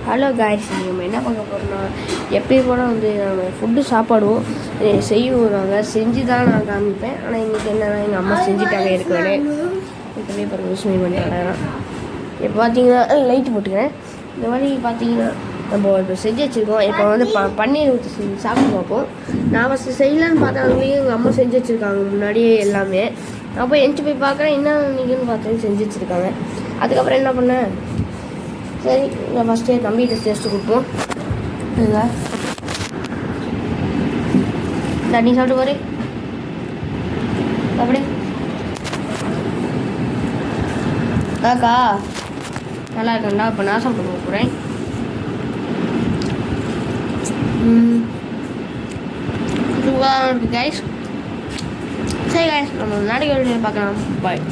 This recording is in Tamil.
ஹலோ காய்ஸ், நம்ம என்ன பண்ண போகிறோம்னா எப்பயும் கூட வந்து நாங்கள் ஃபுட்டு சாப்பாடுவோம் செய்வோம். நாங்கள் செஞ்சு தான் நான் காமிப்பேன். ஆனால் இன்றைக்கி என்னென்னா எங்கள் அம்மா செஞ்சுட்டாங்க இருக்கிறே இப்போவே பிறகு விஷயம் பண்ணி அடையாளம். இப்போ பார்த்தீங்கன்னா லைட்டு போட்டுக்கிறேன். இந்த மாதிரி பார்த்தீங்கன்னா நம்ம இப்போ செஞ்சு வச்சுருக்கோம். இப்போ வந்து பன்னீர் ஊற்றி செஞ்சு சாப்பிட்டு பார்ப்போம். நான் ஃபஸ்ட்டு செய்யலான்னு பார்த்தாங்களையும் எங்கள் அம்மா செஞ்சு வச்சுருக்காங்க முன்னாடியே எல்லாமே. நான் போய் எஞ்சி போய் பார்க்குறேன் என்ன நீங்கன்னு பார்த்து செஞ்சு வச்சுருக்காங்க. அதுக்கப்புறம் என்ன பண்ணேன், சரி நான் ஃபஸ்ட்டே தம்பிகிட்ட டேஸ்ட்டு கொடுப்போம். இல்லைங்க தண்ணி சாப்பிட்டு பாரு அப்படி அக்கா நல்லா இருக்கேன்டா. இப்போ நான் சாப்பிட போகிறேன். சூப்பராக இருக்குது கைஸ். சரி கைஸ், நம்ம நாளைக்கு பார்க்கலாம். பாய்.